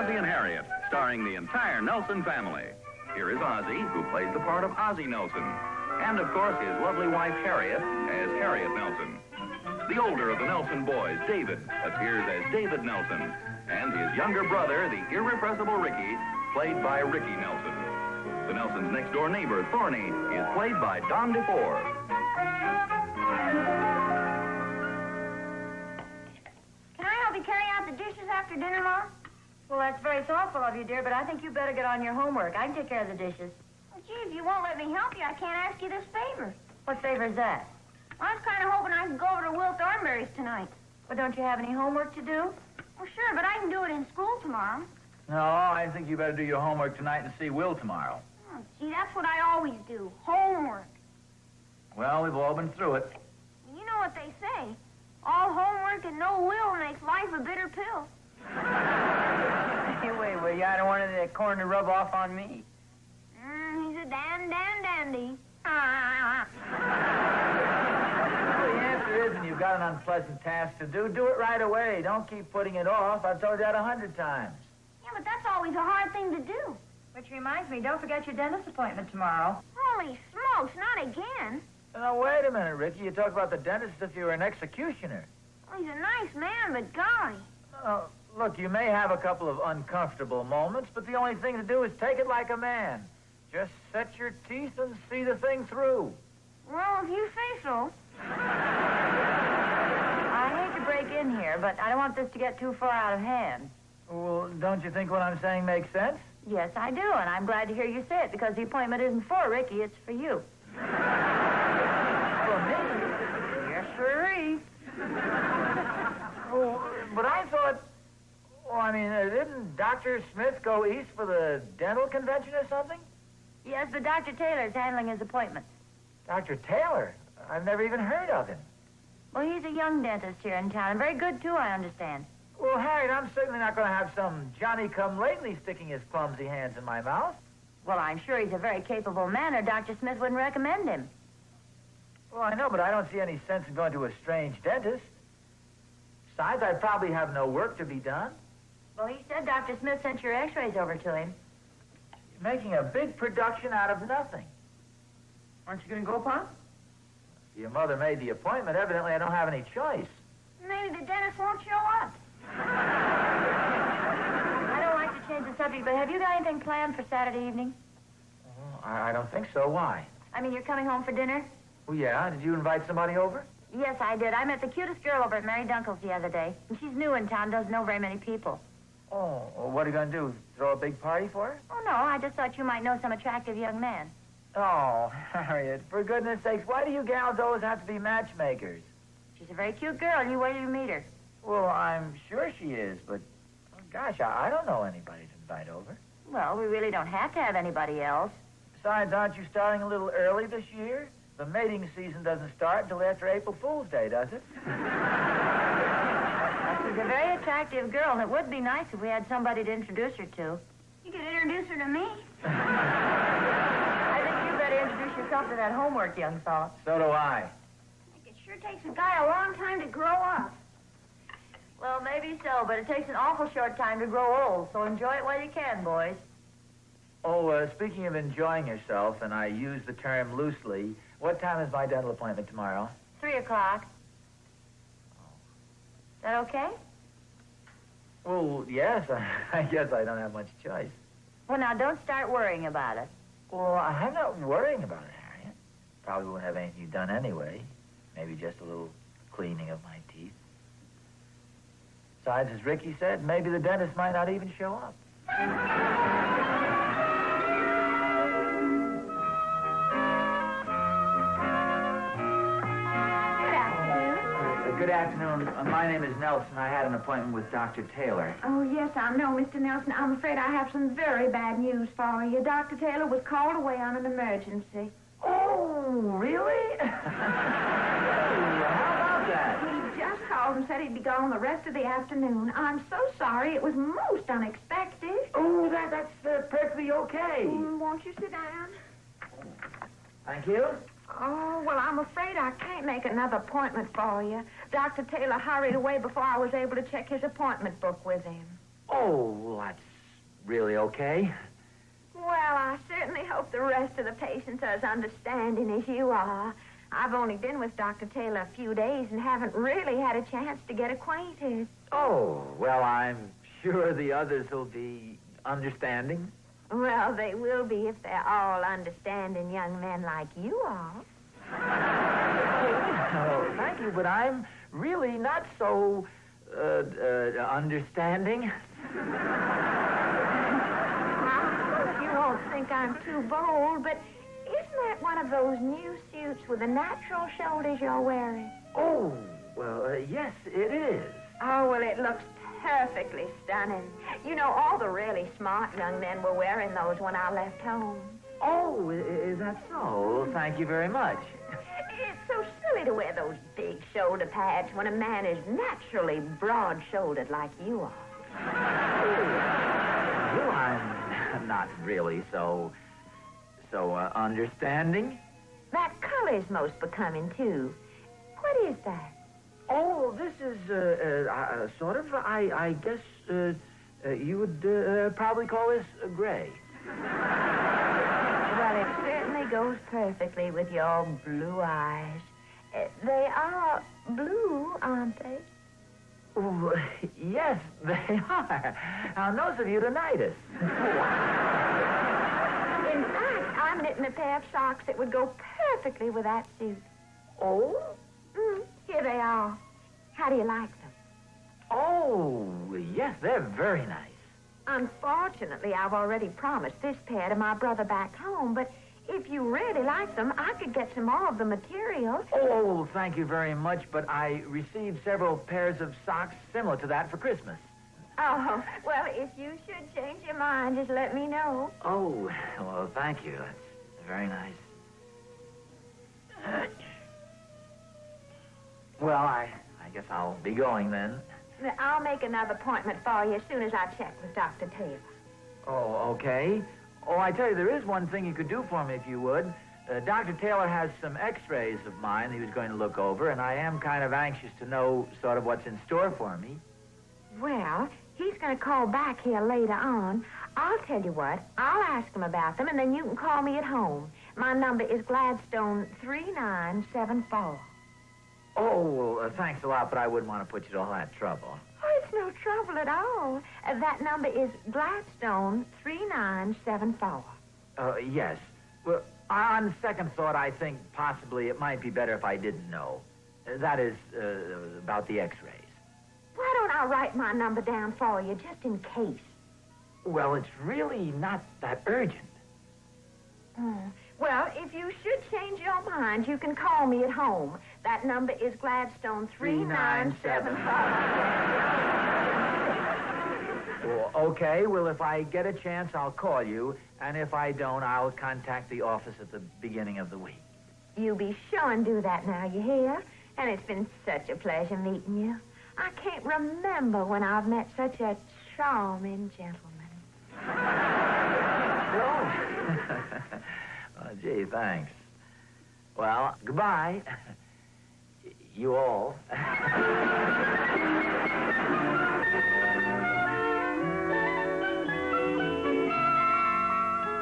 Ozzie&Harriet, starring the entire Nelson family. Here is Ozzie, who plays the part of Ozzie Nelson. And, of course, his lovely wife, Harriet, as Harriet Nelson. The older of the Nelson boys, David, appears as David Nelson. And his younger brother, the irrepressible Ricky, played by Ricky Nelson. The Nelson's next-door neighbor, Thorny, is played by Don DeFore. Can I help you carry out the dishes after dinner, Mom? Well, that's very thoughtful of you, dear, but I think you better get on your homework. I can take care of the dishes. Well, gee, if you won't let me help you, I can't ask you this favor. What favor is that? I was kind of hoping I could go over to Will Thornberry's tonight. Well, don't you have any homework to do? Well, sure, but I can do it in school tomorrow. No, I think you better do your homework tonight and see Will tomorrow. Oh, gee, that's what I always do, homework. Well, we've all been through it. You know what they say. All homework and no will makes life a bitter pill. Hey, wait, will you? I don't want any of that corn to rub off on me. He's a dandy. Well, the answer is, when you've got an unpleasant task to do it right away. Don't keep putting it off. I've told you that 100 times. Yeah, but that's always a hard thing to do. Which reminds me, don't forget your dentist appointment tomorrow. Holy smokes, not again. Now, wait a minute, Ricky. You talk about the dentist as if you were an executioner. Well, he's a nice man, but golly. Look, you may have a couple of uncomfortable moments, but the only thing to do is take it like a man. Just set your teeth and see the thing through. Well, if you say so. I hate to break in here, but I don't want this to get too far out of hand. Well, don't you think what I'm saying makes sense? Yes, I do, and I'm glad to hear you say it, because the appointment isn't for Ricky, it's for you. For me? Yes, sirree. Oh, but I thought... Well, I mean, didn't Dr. Smith go east for the dental convention or something? Yes, but Dr. Taylor's handling his appointment. Dr. Taylor? I've never even heard of him. Well, he's a young dentist here in town, and very good, too, I understand. Well, Harriet, I'm certainly not going to have some Johnny-come-lately sticking his clumsy hands in my mouth. Well, I'm sure he's a very capable man, or Dr. Smith wouldn't recommend him. Well, I know, but I don't see any sense in going to a strange dentist. Besides, I probably have no work to be done. Well, he said Dr. Smith sent your x-rays over to him. You're making a big production out of nothing. Aren't you going to go, Pop? Your mother made the appointment. Evidently, I don't have any choice. Maybe the dentist won't show up. I don't like to change the subject, but have you got anything planned for Saturday evening? I don't think so. Why? I mean, you're coming home for dinner? Well, yeah. Did you invite somebody over? Yes, I did. I met the cutest girl over at Mary Dunkel's the other day. And she's new in town, doesn't know very many people. Oh, well, what are you going to do? Throw a big party for her? Oh, no, I just thought you might know some attractive young man. Oh, Harriet, for goodness sakes, why do you gals always have to be matchmakers? She's a very cute girl. You wait till you meet her. Well, I'm sure she is, but, gosh, I don't know anybody to invite over. Well, we really don't have to have anybody else. Besides, aren't you starting a little early this year? The mating season doesn't start until after April Fool's Day, does it? She's a very attractive girl, and it would be nice if we had somebody to introduce her to. You could introduce her to me. I think you better introduce yourself to that homework, young fella. So do I. It sure takes a guy a long time to grow up. Well, maybe so, but it takes an awful short time to grow old, so enjoy it while you can, boys. Oh, speaking of enjoying yourself, and I use the term loosely, what time is my dental appointment tomorrow? 3 o'clock. Is that okay? Well, yes. I guess I don't have much choice. Well, now, don't start worrying about it. Well, I'm not worrying about it, Harriet. Probably won't have anything done anyway. Maybe just a little cleaning of my teeth. Besides, as Ricky said, maybe the dentist might not even show up. Good afternoon. My name is Nelson. I had an appointment with Dr. Taylor. Oh, yes, I know, Mr. Nelson. I'm afraid I have some very bad news for you. Dr. Taylor was called away on an emergency. Oh, really? How about that? He just called and said he'd be gone the rest of the afternoon. I'm so sorry. It was most unexpected. Oh, that's perfectly okay. Won't you sit down? Thank you. Oh, well, I'm afraid I can't make another appointment for you. Dr. Taylor hurried away before I was able to check his appointment book with him. Oh, that's really okay? Well, I certainly hope the rest of the patients are as understanding as you are. I've only been with Dr. Taylor a few days and haven't really had a chance to get acquainted. Oh, well, I'm sure the others will be understanding. Well, they will be if they're all understanding young men like you are. Oh, thank you, but I'm really not so, understanding. I hope you won't think I'm too bold, but isn't that one of those new suits with the natural shoulders you're wearing? Oh, well, yes, it is. Oh, well, it looks perfectly stunning. You know, all the really smart young men were wearing those when I left home. Oh, is that so? Thank you very much. It's so silly to wear those big shoulder pads when a man is naturally broad-shouldered like you are. Well, I'm not really so understanding. That color's most becoming, too. What is that? Oh, this is, sort of, I guess, you would probably call this gray. Well, it certainly goes perfectly with your blue eyes. They are blue, aren't they? Oh, yes, they are. How nice of you to notice. In fact, I'm knitting a pair of socks that would go perfectly with that suit. Oh? Here they are. How do you like them? Oh, yes, they're very nice. Unfortunately, I've already promised this pair to my brother back home, but if you really like them, I could get some more of the material. Oh, thank you very much, but I received several pairs of socks similar to that for Christmas. Oh, well, if you should change your mind, just let me know. Oh, well, thank you. That's very nice. Well, I guess I'll be going then. I'll make another appointment for you as soon as I check with Dr. Taylor. Oh, okay. Oh, I tell you, there is one thing you could do for me if you would. Dr. Taylor has some x-rays of mine he was going to look over, and I am kind of anxious to know sort of what's in store for me. Well, he's going to call back here later on. I'll tell you what. I'll ask him about them, and then you can call me at home. My number is Gladstone 3974. Oh, well, thanks a lot, but I wouldn't want to put you to all that trouble. Oh, it's no trouble at all. That number is Gladstone 3974. Yes. Well, on second thought, I think possibly it might be better if I didn't know. That is, about the x-rays. Why don't I write my number down for you, just in case? Well, it's really not that urgent. Well, if you should change your mind, you can call me at home. That number is Gladstone 3974. Well, okay. Well, if I get a chance, I'll call you. And if I don't, I'll contact the office at the beginning of the week. You be sure and do that now, you hear? And it's been such a pleasure meeting you. I can't remember when I've met such a charming gentleman. Oh. Oh, gee, thanks. Well, goodbye. You all.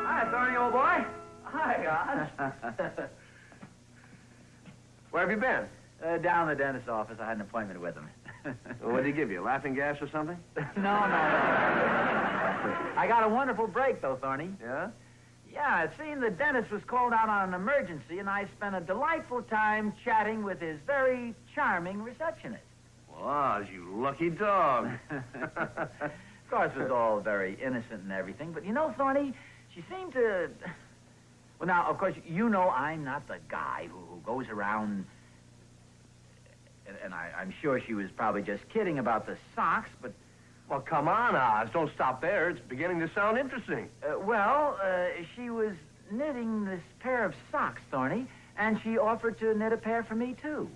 Hi, Thorny, old boy. Hi, Oz. Where have you been? Down in the dentist's office. I had an appointment with him. Well, what did he give you, laughing gas or something? No. I got a wonderful break, though, Thorny. Yeah? Yeah, it seemed the dentist was called out on an emergency, and I spent a delightful time chatting with his very charming receptionist. Well, Oz, you lucky dog. Of course, it was all very innocent and everything, but you know, Thorny, she seemed to... Well, now, of course, you know I'm not the guy who goes around... And I'm sure she was probably just kidding about the socks, but... Well, come on, Oz. Don't stop there. It's beginning to sound interesting. She was knitting this pair of socks, Thorny, and she offered to knit a pair for me, too.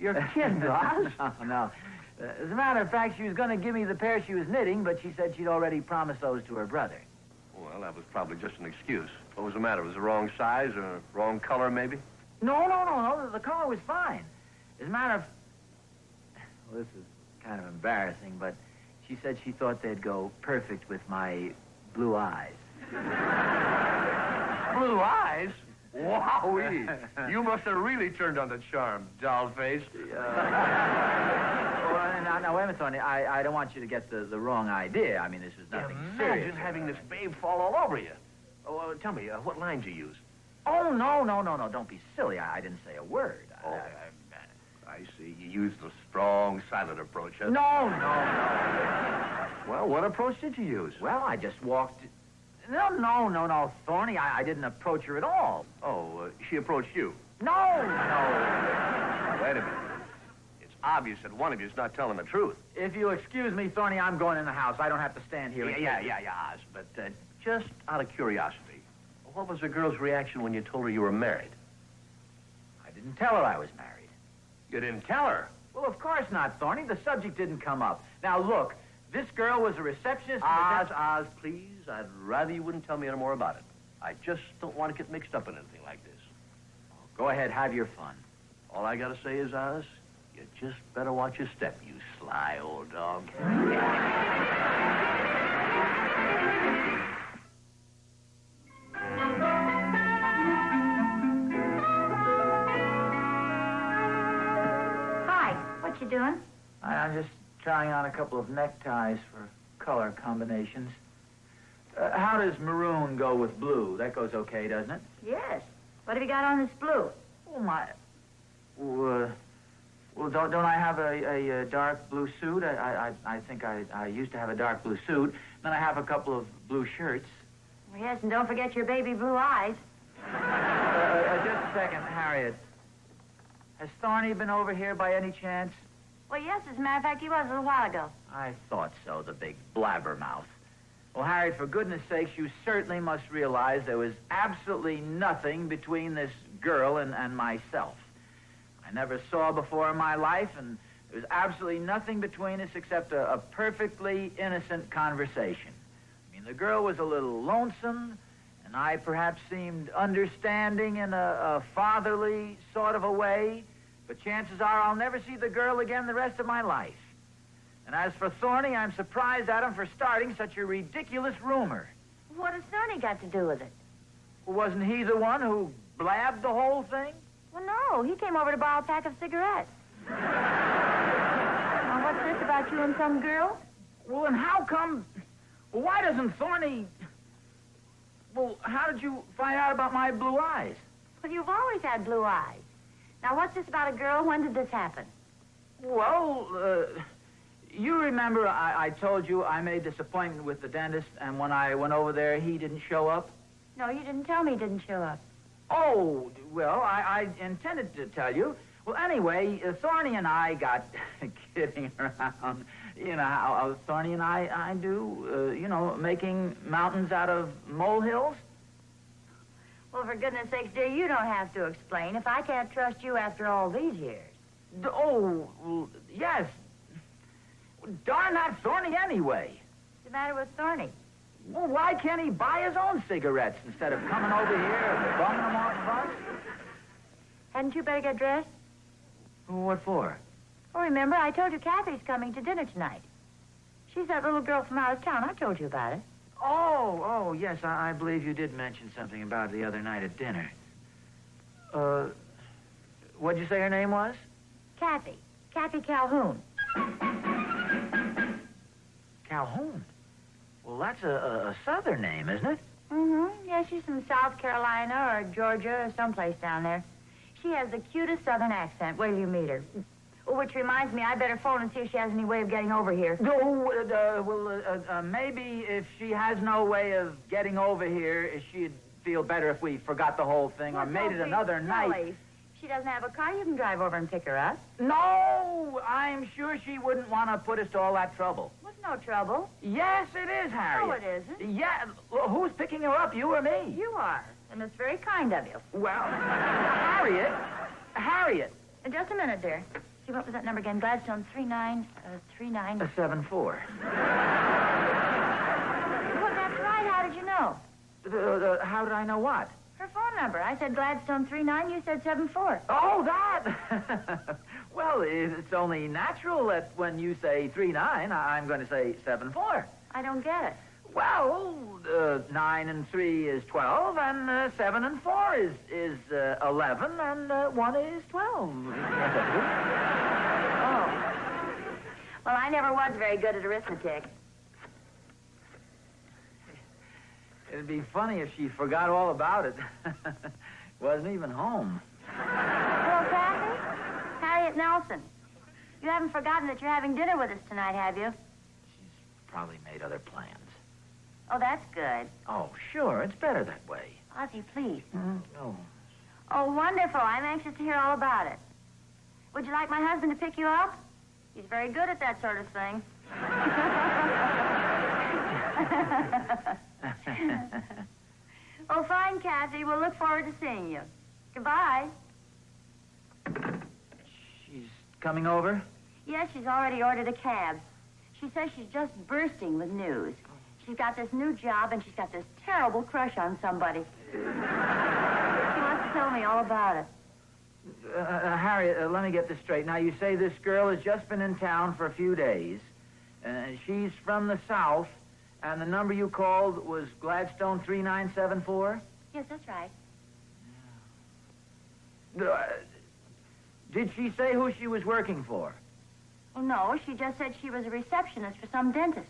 You're kidding, Oz? No. As a matter of fact, she was going to give me the pair she was knitting, but she said she'd already promised those to her brother. Well, that was probably just an excuse. What was the matter? Was it the wrong size or wrong color, maybe? No. The color was fine. As a matter of... Well, this is kind of embarrassing, but She said she thought they'd go perfect with my blue eyes. Blue eyes? Wowee! You must have really turned on the charm, doll face. Now, wait a minute, Thorny. I don't want you to get the wrong idea. I mean, this is nothing serious. Imagine having this babe fall all over you. Oh, tell me, what lines you use? Oh, no. Don't be silly. I didn't say a word. I see. You use the strong, silent approach. Huh? No. Well, what approach did you use? Well, I just walked... No, Thorny. I didn't approach her at all. Oh, she approached you? No. Wait a minute. It's obvious that one of you is not telling the truth. If you excuse me, Thorny, I'm going in the house. I don't have to stand here. Yeah, Oz. But just out of curiosity, what was the girl's reaction when you told her you were married? I didn't tell her I was married. You didn't tell her? Well, of course not, Thorny. The subject didn't come up. Now, look, this girl was a receptionist... Oz, please. I'd rather you wouldn't tell me any more about it. I just don't want to get mixed up in anything like this. Go ahead, have your fun. All I gotta say is, Oz, you just better watch your step, you sly old dog. Hi, what you doing? I'm just trying on a couple of neckties for color combinations. How does maroon go with blue? That goes okay, doesn't it? Yes. What have you got on this blue? Oh, my... Well, don't I have a dark blue suit? I think I used to have a dark blue suit. Then I have a couple of blue shirts. Well, yes, and don't forget your baby blue eyes. Just a second, Harriet. Has Thorny been over here by any chance? Well, yes, as a matter of fact, he was a little while ago. I thought so, the big blabbermouth. Well, Harriet, for goodness sakes, you certainly must realize there was absolutely nothing between this girl and myself. I never saw before in my life, and there was absolutely nothing between us except a perfectly innocent conversation. I mean, the girl was a little lonesome, and I perhaps seemed understanding in a fatherly sort of a way, but chances are I'll never see the girl again the rest of my life. And as for Thorny, I'm surprised at him for starting such a ridiculous rumor. What has Thorny got to do with it? Well, wasn't he the one who blabbed the whole thing? Well, no, he came over to borrow a pack of cigarettes. Now, what's this about you and some girl? Well, and how come... Well, why doesn't Thorny... Well, how did you find out about my blue eyes? Well, you've always had blue eyes. Now, what's this about a girl? When did this happen? Well, you remember I told you I made this appointment with the dentist, and when I went over there, he didn't show up? No, you didn't tell me he didn't show up. Oh, well, I intended to tell you. Well, anyway, Thorny and I got kidding around. You know how Thorny and I do, making mountains out of molehills. Well, for goodness sakes, dear, you don't have to explain if I can't trust you after all these years. Oh, well, yes. Darn that Thorny anyway. What's the matter with Thorny? Well, why can't he buy his own cigarettes instead of coming over here and bumming them off of us? Hadn't you better get dressed? What for? Oh, remember, I told you Kathy's coming to dinner tonight. She's that little girl from out of town. I told you about it. Oh, yes, I believe you did mention something about it the other night at dinner. What'd you say her name was? Kathy. Kathy Calhoun. Calhoun? Well, that's a southern name, isn't it? Mm-hmm. Yeah, she's from South Carolina or Georgia or someplace down there. She has the cutest southern accent. Wait till you meet her. Oh, which reminds me, I better phone and see if she has any way of getting over here. Maybe if she has no way of getting over here, she'd feel better if we forgot the whole thing or made it another night. If she doesn't have a car, you can drive over and pick her up. No, I'm sure she wouldn't want to put us to all that trouble. What's no trouble? Yes, it is, Harriet. No, it isn't. Yeah, well, who's picking her up, you or me? You are, and it's very kind of you. Well, Harriet. In just a minute, dear. See, what was that number again? Gladstone 3939... 74. Well, that's right. How did you know? How did I know what? Her phone phone number. I said Gladstone 39, you said 74. Oh, that! Well, it's only natural that when you say 39, I'm going to say 74. I don't get it. Well, 9 and 3 is 12, and 7 and 4 is 11, and 1 is 12. Oh. Well, I never was very good at arithmetic. It'd be funny if she forgot all about it. Wasn't even home. Hello, Kathy? Harriet Nelson. You haven't forgotten that you're having dinner with us tonight, have you? She's probably made other plans. Oh, that's good. Oh, sure. It's better that way. Ozzie, please. Oh. Oh, wonderful. I'm anxious to hear all about it. Would you like my husband to pick you up? He's very good at that sort of thing. Oh, fine, Kathy. We'll look forward to seeing you. Goodbye. She's coming over? Yes, she's already ordered a cab. She says she's just bursting with news. She's got this new job, and she's got this terrible crush on somebody. She wants to tell me all about it. Harriet, let me get this straight. Now, you say this girl has just been in town for a few days. She's from the South, and the number you called was Gladstone 3974? Yes, that's right. Did she say who she was working for? Well, no, she just said she was a receptionist for some dentist.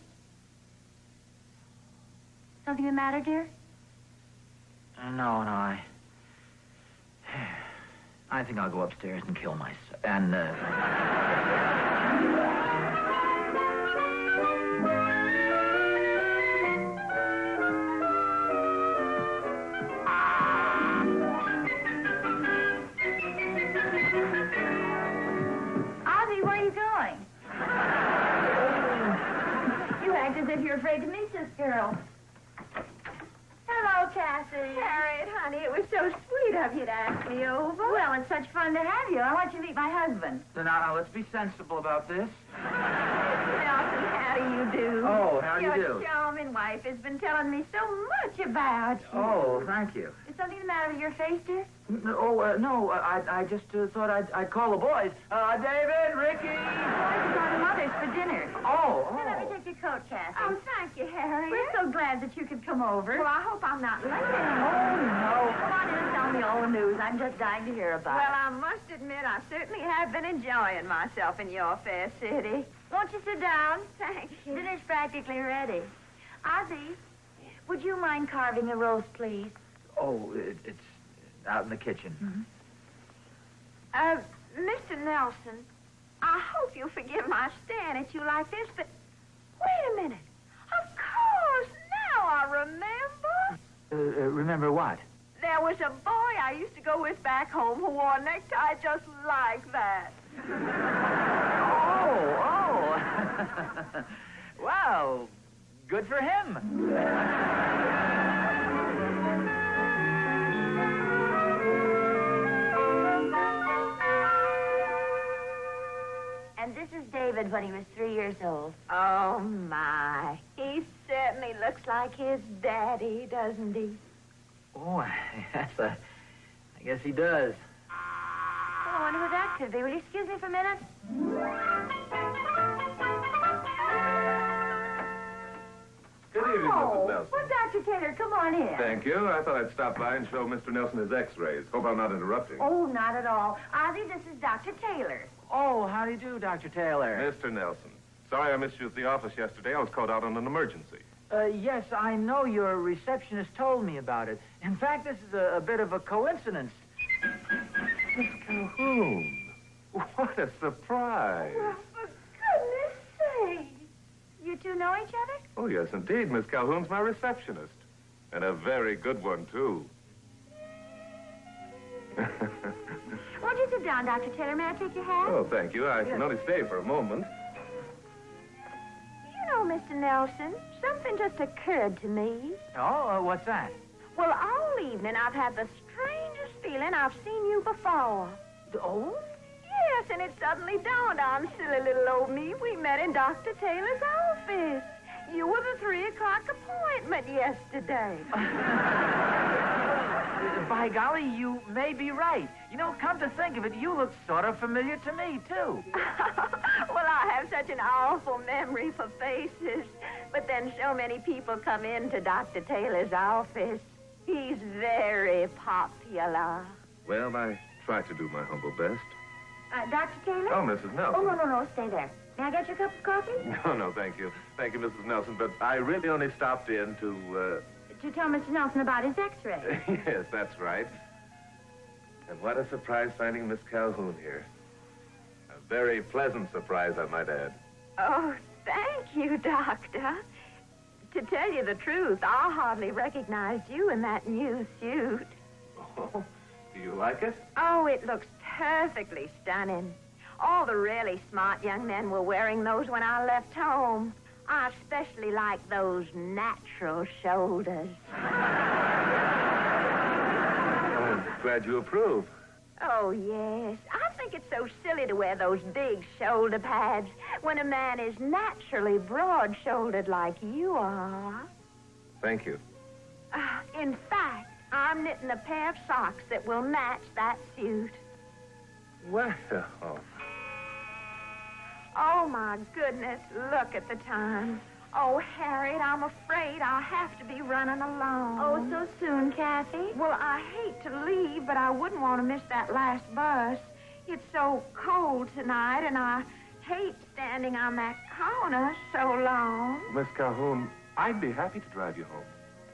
Something the matter, dear? No, I think I'll go upstairs and kill myself. And, Ozzie, where are you going? You act as if you're afraid to meet this girl. Hello, Cassie. Harriet, honey, it was so sweet of you to ask me over. Well, it's such fun to have you. I want you to meet my husband. now, let's be sensible about this. Nelson, how do you do? Oh, how do you Your do? charming wife has been telling me so much about you. Oh, thank you. Is something the matter with your face, dear? No, I just thought I'd call the boys. David, Ricky. Boys are going to Mother's for dinner. Oh. Here, let me take your coat, Cassie. Oh, thank you, Harriet. We're so glad that you could come over. Well, I hope I'm not late. No. Come on in and tell me all the news. I'm just dying to hear about Well, it. I must admit, I certainly have been enjoying myself in your fair city. Won't you sit down? Thank you. Dinner's practically ready. Ozzie, would you mind carving a roast, please? Oh, it's out in the kitchen. Mr. Nelson, I hope you'll forgive my staring at you like this, but wait a minute. Of course, now I remember. Remember what? There was a boy I used to go with back home who wore a necktie just like that. Oh. Well, good for him. And this is David when he was 3 years old. Oh, my. He certainly looks like his daddy, doesn't he? Oh, yes, I guess he does. Oh, I wonder who that could be. Will you excuse me for a minute? Good evening, Mrs. Nelson. Well, Dr. Taylor, come on in. Thank you. I thought I'd stop by and show Mr. Nelson his x-rays. Hope I'm not interrupting. Oh, not at all. Ozzie, this is Dr. Taylor. Oh, how do you do, Dr. Taylor? Mr. Nelson, sorry I missed you at the office yesterday. I was called out on an emergency. Yes, I know your receptionist told me about it. In fact, this is a bit of a coincidence. Miss Calhoun, what a surprise. Well, for goodness sake. You two know each other? Oh, yes, indeed. Miss Calhoun's my receptionist. And a very good one, too. Won't you sit down, Dr. Taylor? May I take your hat? Oh, thank you. I can only stay for a moment. You know, Mr. Nelson, something just occurred to me. Oh, what's that? Well, all evening I've had the strangest feeling I've seen you before. Oh? Yes, and it suddenly dawned on silly little old me. We met in Dr. Taylor's office. You were the 3 o'clock appointment yesterday. By golly, you may be right. You know, come to think of it, you look sort of familiar to me, too. Well, I have such an awful memory for faces. But then so many people come into Dr. Taylor's office. He's very popular. Well, I try to do my humble best. Dr. Taylor? Oh, Mrs. Nelson. Oh, no, stay there. May I get you a cup of coffee? No, thank you. Thank you, Mrs. Nelson, but I really only stopped in to, To tell Mr. Nelson about his x-ray. Yes, that's right. And what a surprise finding Miss Calhoun here. A very pleasant surprise, I might add. Oh, thank you, Doctor. To tell you the truth, I hardly recognized you in that new suit. Oh, do you like it? Oh, it looks perfectly stunning. All the really smart young men were wearing those when I left home. I especially like those natural shoulders. I'm glad you approve. Oh, yes. I think it's so silly to wear those big shoulder pads when a man is naturally broad-shouldered like you are. Thank you. In fact, I'm knitting a pair of socks that will match that suit. Well, Oh, my goodness, look at the time. Oh, Harriet, I'm afraid I'll have to be running along. Oh, so soon, Kathy? Well, I hate to leave, but I wouldn't want to miss that last bus. It's so cold tonight, and I hate standing on that corner so long. Miss Calhoun, I'd be happy to drive you home.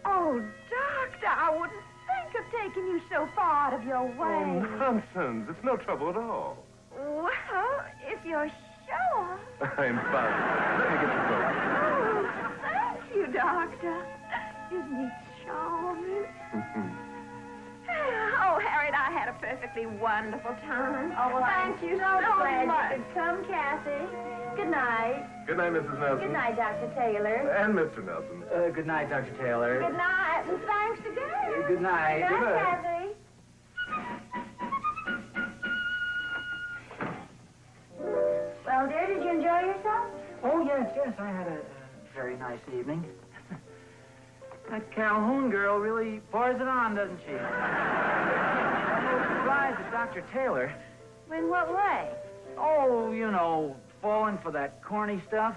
Oh, Doctor, I wouldn't think of taking you so far out of your way. Oh, nonsense. It's no trouble at all. Well, if you're sure. I'm fine. Let me get you going. Oh, thank you, Doctor. Isn't he charming? Oh, Harriet, I had a perfectly wonderful time. Oh, well, thank you so glad much. you could come, Kathy. Good night. Good night, Mrs. Nelson. Good night, Dr. Taylor. And Mr. Nelson. Good night, Dr. Taylor. Good night, and thanks again. Good night. Good night, Kathy. Well, dear, did you enjoy yourself? Oh, yes, I had a very nice evening. That Calhoun girl really pours it on, doesn't she? I'm a little surprised at Dr. Taylor. In what way? Oh, you know, falling for that corny stuff.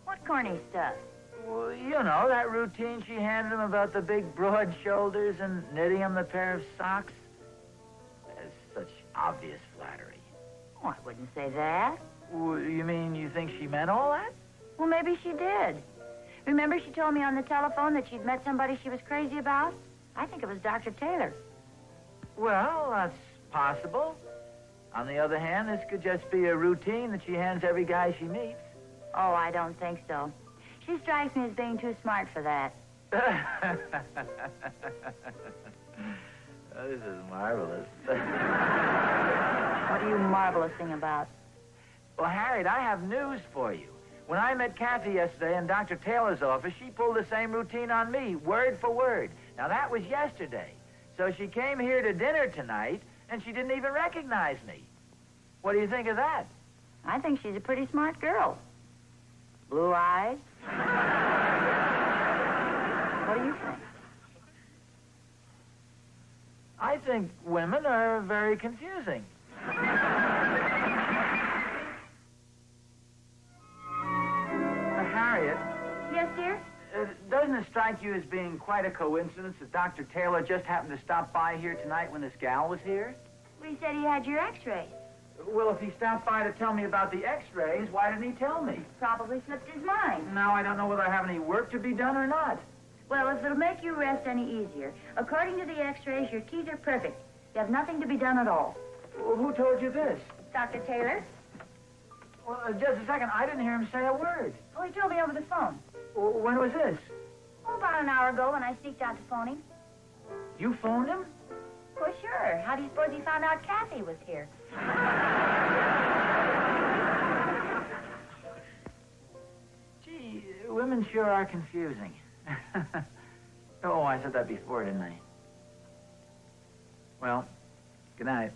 What corny stuff? Well, you know, that routine she handed him about the big broad shoulders and knitting him the pair of socks. That's such obvious flattery. Oh, I wouldn't say that. Well, you mean you think she meant all that? Well, maybe she did. Remember she told me on the telephone that she'd met somebody she was crazy about? I think it was Dr. Taylor. Well, that's possible. On the other hand, this could just be a routine that she hands every guy she meets. Oh, I don't think so. She strikes me as being too smart for that. Oh, this is marvelous. What are you marvelousing about? Well, Harriet, I have news for you. When I met Kathy yesterday in Dr. Taylor's office, she pulled the same routine on me, word for word. Now, that was yesterday. So she came here to dinner tonight, and she didn't even recognize me. What do you think of that? I think she's a pretty smart girl. Blue eyes. What do you think? I think women are very confusing. Harriet, Yes, dear? doesn't it strike you as being quite a coincidence that Dr. Taylor just happened to stop by here tonight when this gal was here? Well, he said he had your x-rays. Well, if he stopped by to tell me about the x-rays, why didn't he tell me? Probably slipped his mind. Now I don't know whether I have any work to be done or not. Well, if it'll make you rest any easier, according to the x-rays, your teeth are perfect. You have nothing to be done at all. Well, who told you this? Dr. Taylor? Well, just a second. I didn't hear him say a word. Oh, he told me over the phone. Well, when was this? Oh, about an hour ago when I sneaked out to phone him. You phoned him? Well, sure. How do you suppose he found out Kathy was here? Gee, women sure are confusing. Oh, I said that before, didn't I? Well, good night.